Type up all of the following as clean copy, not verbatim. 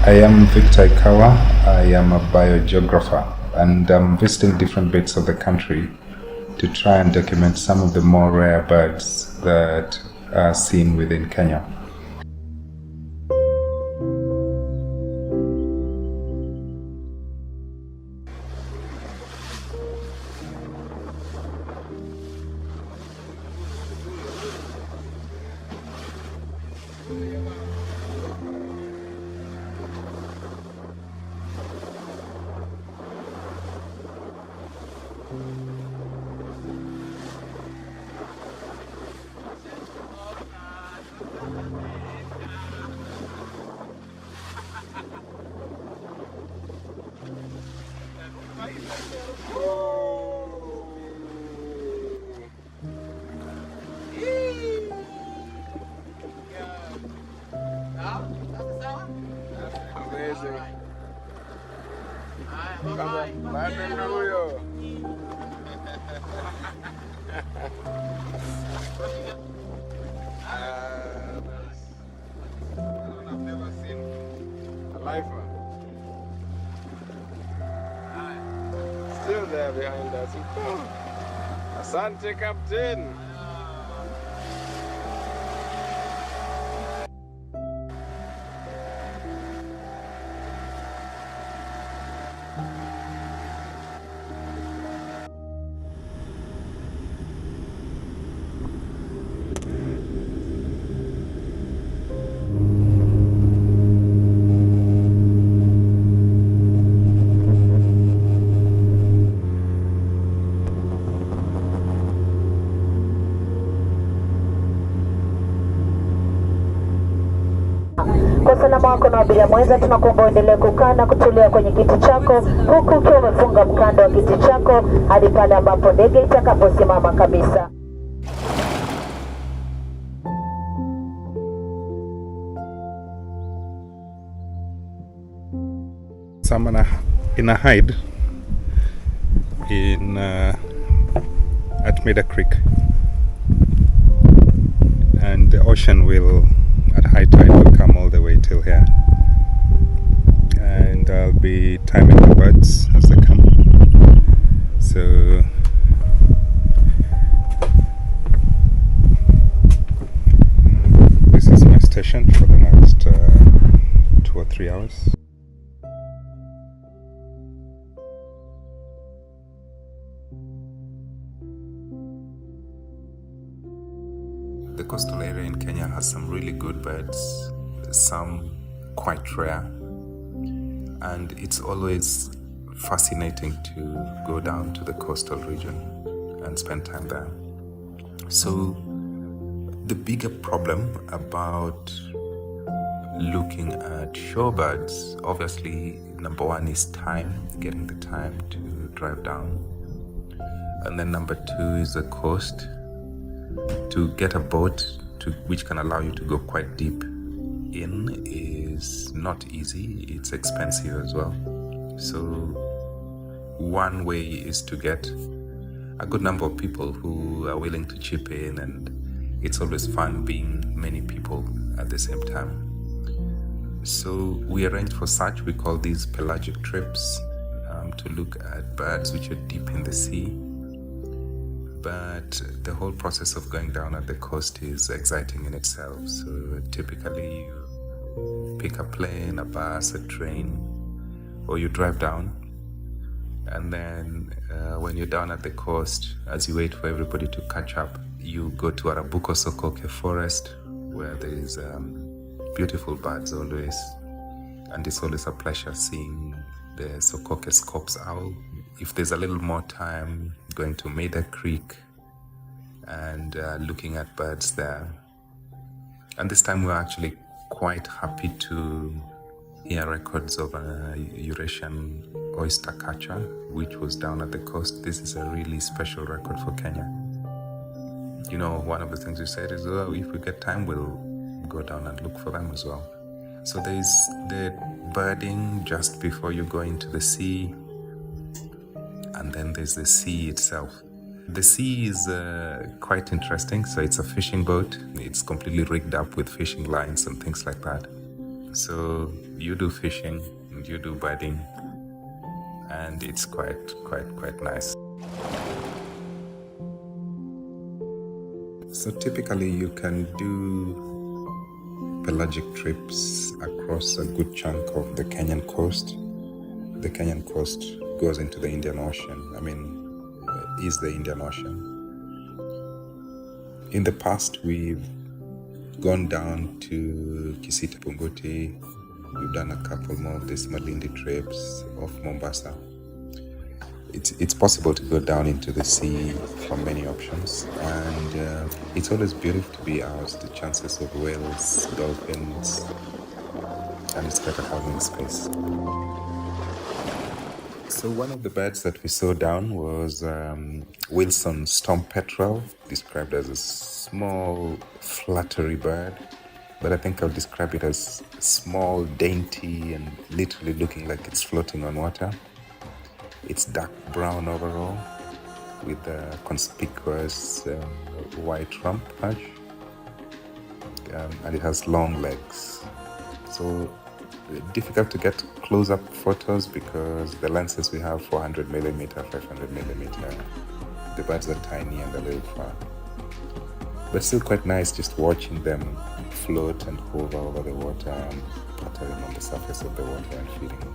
I am Victor Ikawa. I am a biogeographer and I'm visiting different bits of the country to try and document some of the more rare birds that are seen within Kenya. I've never seen a lifer. Still there behind us. Asante, Captain. Kwa usalama wako na abiria mwenza, tunakuomba uendelee kukaa na kutulia kwenye kiti chako huku ukiwa umefunga mkanda wa kiti chako hadi pale ambapo ndege itakaposimama kabisa. Some in a hide in at Meda Creek, and the ocean will at high tide will come all the way till here, and I'll be timing the birds as they come. So this is my station for the next 2 or 3 hours. The coastal area in Kenya has some really good birds, some quite rare, and it's always fascinating to go down to the coastal region and spend time there. So the bigger problem about looking at shorebirds, obviously number one is time, getting the time to drive down, and then number two is the coast. To get a boat which can allow you to go quite deep in is not easy. It's expensive as well. So one way is to get a good number of people who are willing to chip in, and it's always fun being many people at the same time. So we arrange for such, we call these pelagic trips, to look at birds which are deep in the sea. But the whole process of going down at the coast is exciting in itself. So typically you pick a plane, a bus, a train, or you drive down. And then when you're down at the coast, as you wait for everybody to catch up, you go to Arabuko Sokoke forest, where there is beautiful birds always. And it's always a pleasure seeing the Sokoke scops owl. If there's a little more time, going to Meda Creek and looking at birds there. And this time we're actually quite happy to hear records of a Eurasian oyster catcher, which was down at the coast. This is a really special record for Kenya. You know, one of the things we said is, well, if we get time, we'll go down and look for them as well. So there's the birding just before you go into the sea, and then there's the sea itself. The sea is quite interesting. So it's a fishing boat. It's completely rigged up with fishing lines and things like that. So you do fishing and you do birding, and it's quite nice. So typically you can do pelagic trips across a good chunk of the Kenyan coast. The Kenyan coast goes into the Indian Ocean. Is the Indian Ocean. In the past, we've gone down to Kisiti Punguti. We've done a couple more of these Malindi trips off Mombasa. It's possible to go down into the sea from many options, and it's always beautiful to be out. The chances of whales, dolphins, and it's quite a calming space. So one of the birds that we saw down was Wilson storm petrel, described as a small fluttery bird, but I think I'll describe it as small, dainty, and literally looking like it's floating on water. It's dark brown overall with a conspicuous white rump patch, and it has long legs. So difficult to get close-up photos because the lenses we have 400mm, 500mm. The birds are tiny and a little far, but still quite nice just watching them float and hover over the water and pattering on the surface of the water and feeding.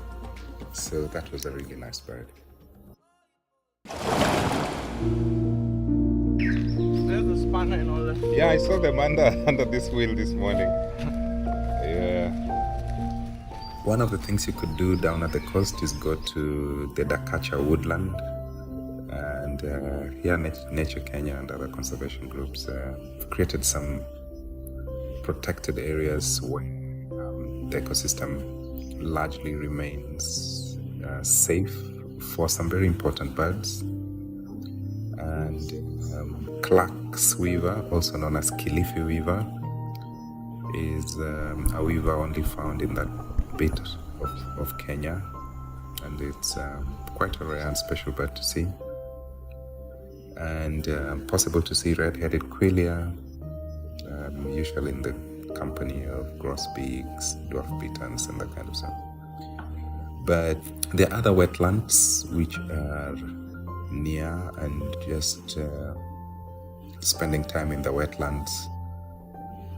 So that was a really nice bird. There's a spanner and all that. Yeah, I saw them under this wheel this morning. Yeah. One of the things you could do down at the coast is go to the Dakacha woodland, and here Nature Kenya and other conservation groups created some protected areas where the ecosystem largely remains safe for some very important birds. And Clark's weaver, also known as Kilifi weaver, is a weaver only found in that bit of Kenya, and it's quite a rare and special bird to see. And possible to see red-headed quelea, usually in the company of grosbeaks, dwarf bitterns, and that kind of stuff. But there are other wetlands which are near, and just spending time in the wetlands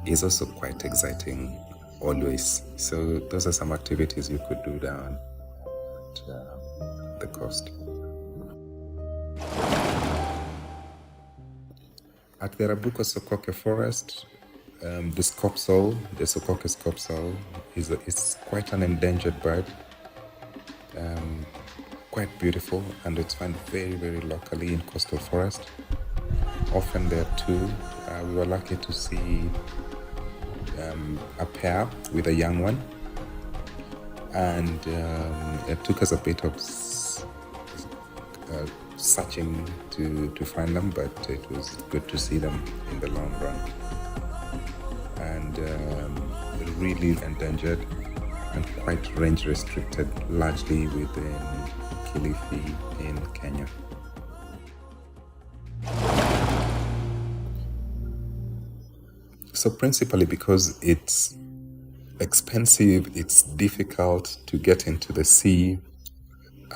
is also quite exciting always. So those are some activities you could do down at the coast. At the Rabuko Sokoke forest, the Skopsol, the Sokoke Skopsol, is quite an endangered bird. Quite beautiful, and it's found very, very locally in coastal forest. Often there too. We were lucky to see a pair with a young one, and it took us a bit of searching to find them, but it was good to see them in the long run. And really endangered and quite range restricted, largely within Kilifi in Kenya. So principally because it's expensive, it's difficult to get into the sea,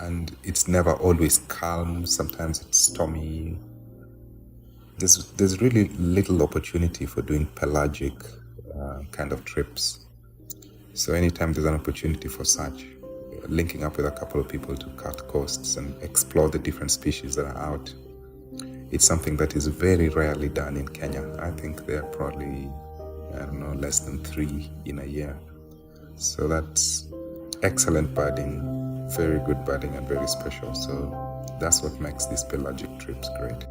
and it's never always calm. Sometimes it's stormy. There's really little opportunity for doing pelagic kind of trips. So anytime there's an opportunity for such, linking up with a couple of people to cut costs and explore the different species that are out, it's something that is very rarely done in Kenya. I think there are probably, less than 3 in a year. So that's excellent birding, very good birding, and very special. So that's what makes these pelagic trips great.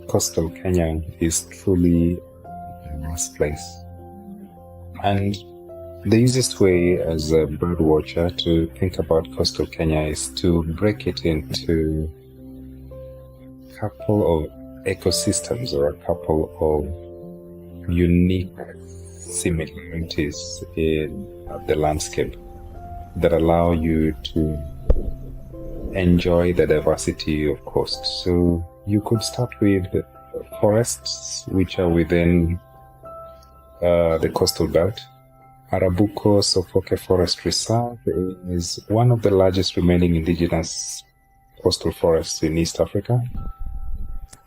Coastal Kenya is truly a vast place, and the easiest way as a bird watcher to think about coastal Kenya is to break it into a couple of ecosystems or a couple of unique similarities in the landscape that allow you to enjoy the diversity of coast. So you could start with forests which are within the coastal belt. Arabuko Sofoke Forest Reserve is one of the largest remaining indigenous coastal forests in East Africa,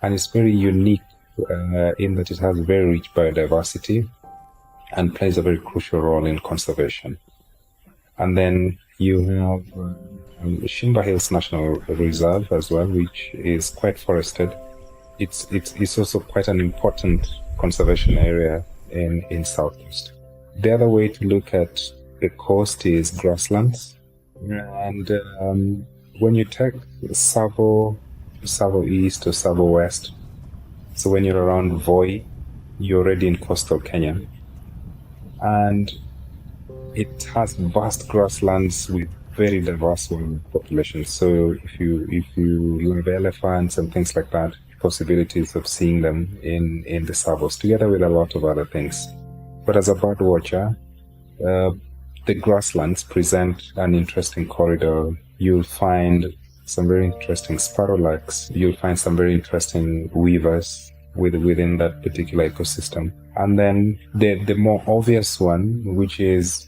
and it's very unique in that it has very rich biodiversity and plays a very crucial role in conservation. And then you have Shimba Hills National Reserve as well, which is quite forested. It's also quite an important conservation area in South Coast. The other way to look at the coast is grasslands. And when you take Savo East or Savo West, so when you're around Voi, you're already in coastal Kenya. And it has vast grasslands with very diverse wildlife populations. So if you love elephants and things like that, possibilities of seeing them in the Savos, together with a lot of other things. But as a bird watcher, the grasslands present an interesting corridor. You'll find some very interesting sparrowlarks. You'll find some very interesting weavers within that particular ecosystem. And then the more obvious one, which is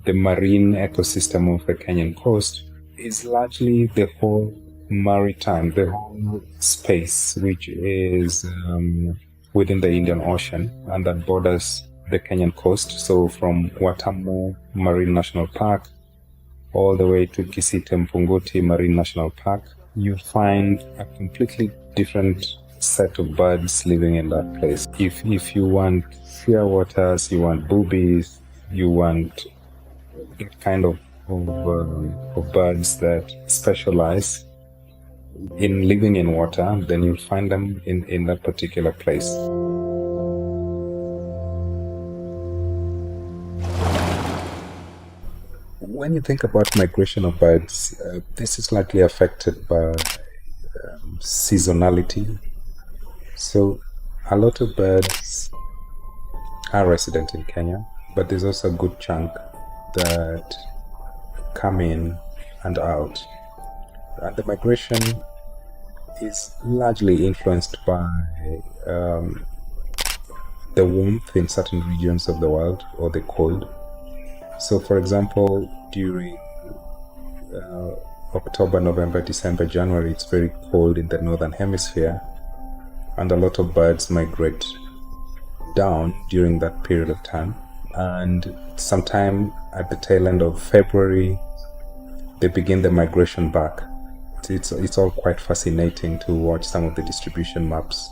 the marine ecosystem of the Kenyan coast, is largely the whole maritime, the whole space which is within the Indian Ocean and that borders the Kenyan coast. So from Watamu Marine National Park all the way to Kisite Mpungoti Marine National Park, you find a completely different set of birds living in that place. If you want shearwaters, you want boobies, you want that kind of birds that specialize in living in water, then you'll find them in that particular place. When you think about migration of birds, this is likely affected by seasonality. So a lot of birds are resident in Kenya, but there's also a good chunk that come in and out. And the migration is largely influenced by the warmth in certain regions of the world or the cold. So for example, during October, November, December, January, it's very cold in the northern hemisphere, and a lot of birds migrate down during that period of time. And sometime at the tail end of February, they begin the migration back. It's all quite fascinating to watch some of the distribution maps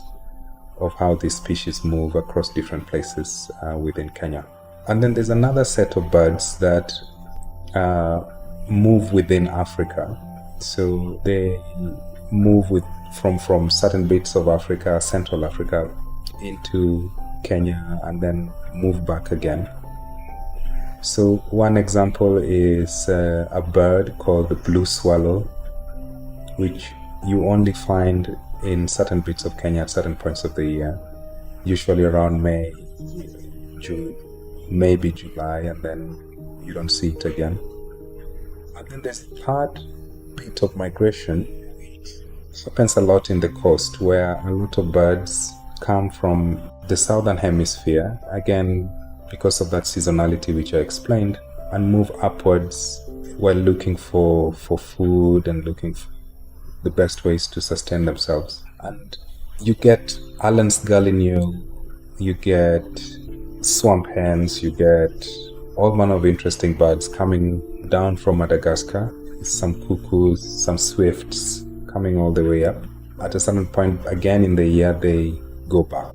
of how these species move across different places within Kenya. And then there's another set of birds that move within Africa. So they move from certain bits of Africa, Central Africa, into Kenya and then move back again. So one example is a bird called the blue swallow, which you only find in certain bits of Kenya at certain points of the year, usually around May, June, maybe July, and then you don't see it again. And then there's a third bit of migration. It happens a lot in the coast, where a lot of birds come from the southern hemisphere, again because of that seasonality which I explained, and move upwards while looking for food and looking for the best ways to sustain themselves. And you get Allen's gallinule, you get swamp hens, you get all manner of interesting birds coming down from Madagascar, some cuckoos, some swifts coming all the way up. At a certain point again in the year, they go back.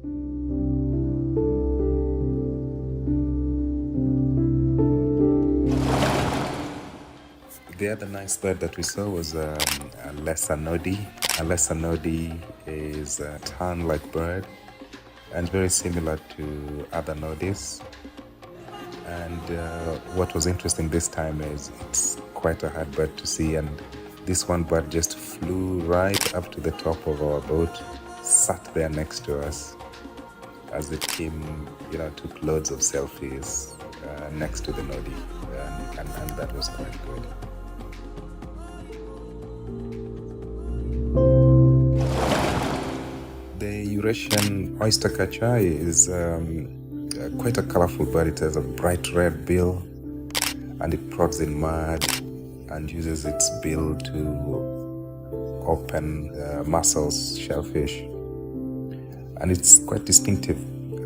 The other nice bird that we saw was a lesser nodi. A lesser nodi is a tern-like bird and very similar to other nodis. And what was interesting this time is it's quite a hard bird to see, and this one bird just flew right up to the top of our boat sat there next to us as the team, took loads of selfies next to the Nodi, and that was quite good. The Eurasian oyster catcher is quite a colorful bird. It has a bright red bill, and it prods in mud and uses its bill to open mussels, shellfish, and it's quite distinctive.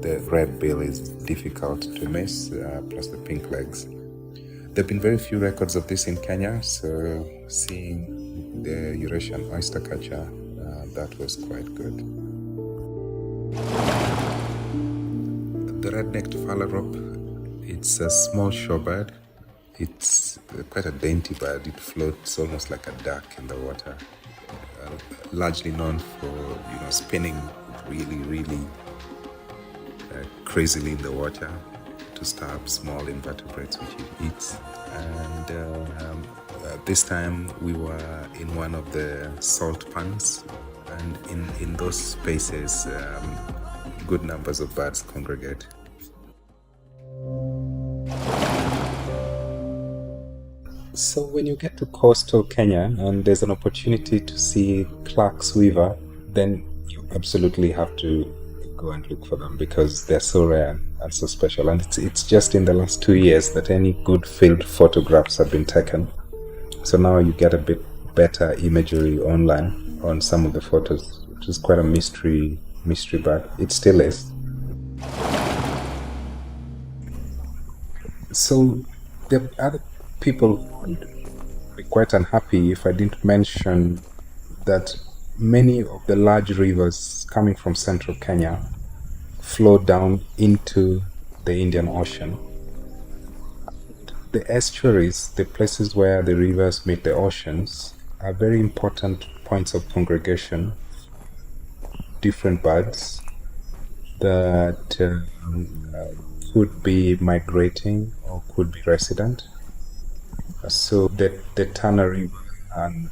The red bill is difficult to miss, plus the pink legs. There have been very few records of this in Kenya, so seeing the Eurasian oyster catcher, that was quite good. The red-necked phalarope, it's a small shorebird. It's quite a dainty bird. It floats almost like a duck in the water. Largely known for spinning really crazily in the water to stab small invertebrates which it eats. And this time we were in one of the salt pans, and in those spaces good numbers of birds congregate. So when you get to coastal Kenya and there's an opportunity to see Clark's Weaver, then you absolutely have to go and look for them because they're so rare and so special. And it's just in the last 2 years that any good field photographs have been taken. So now you get a bit better imagery online on some of the photos, which is quite a mystery bird. It still is. So there are other people would be quite unhappy if I didn't mention that many of the large rivers coming from central Kenya flow down into the Indian Ocean. The estuaries, the places where the rivers meet the oceans, are very important points of congregation. Different birds that could be migrating or could be resident. So the Tana River and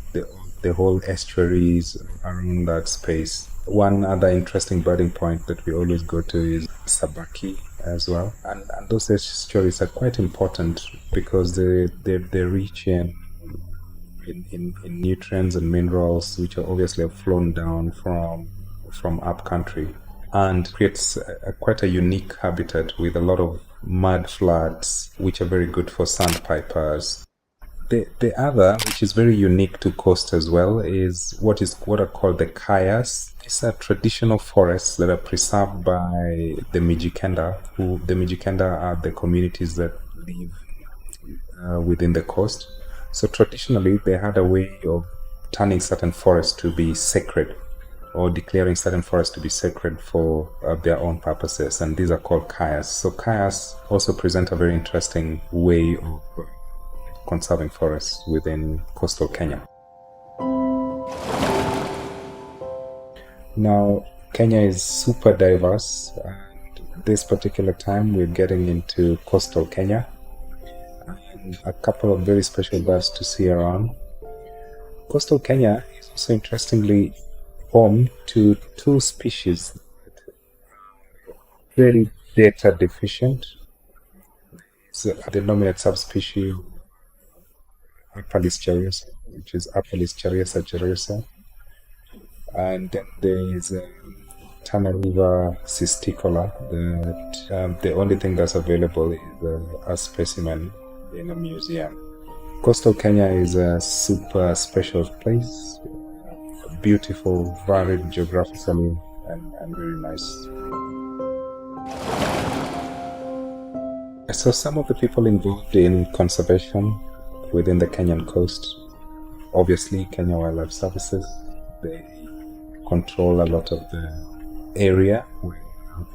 the whole estuaries around that space. One other interesting birding point that we always go to is Sabaki as well. And those estuaries are quite important because they're rich in nutrients and minerals, which are obviously flown down from up country, and creates quite a unique habitat with a lot of mud floods, which are very good for sandpipers. The other, which is very unique to coast as well, is what are called the kayas. These are traditional forests that are preserved by the Mijikenda. The Mijikenda are the communities that live within the coast. So traditionally, they had a way of turning certain forests to be sacred, or declaring certain forests to be sacred for their own purposes, and these are called kayas. So kayas also present a very interesting way of conserving forests within coastal Kenya. Now, Kenya is super diverse, and this particular time we're getting into coastal Kenya, and a couple of very special birds to see around. Coastal Kenya is also interestingly home to two species very data deficient. So the nominate subspecies Apalis chariosa, which is Apalis chariosa chariosa, and then there is Tana River cysticola. That the only thing that's available is a specimen in a museum. Coastal Kenya is a super special place, beautiful, varied geographically, and very nice. So some of the people involved in conservation within the Kenyan coast, obviously Kenya Wildlife Services, they control a lot of the area where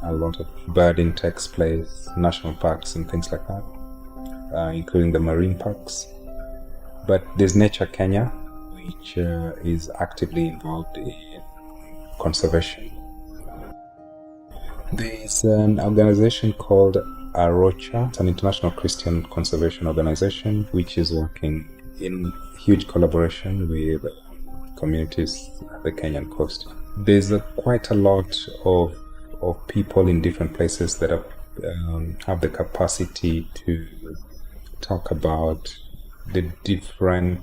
a lot of birding takes place, national parks and things like that, including the marine parks. But there's Nature Kenya, which is actively involved in conservation. There's an organization called Arocha. It's an international Christian conservation organization which is working in huge collaboration with communities at the Kenyan coast. there's quite a lot of people in different places that have the capacity to talk about the different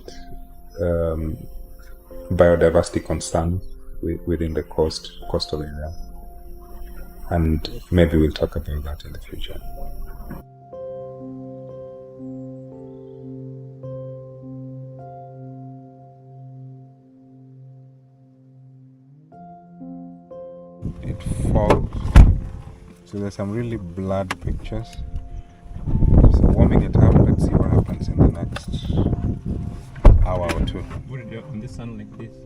biodiversity concerns within the coastal area, and maybe we'll talk about that in the future. It fogged, so there's some really blurred pictures. So warming it up, let's see what happens in the next hour or two. Put it on the sun like this.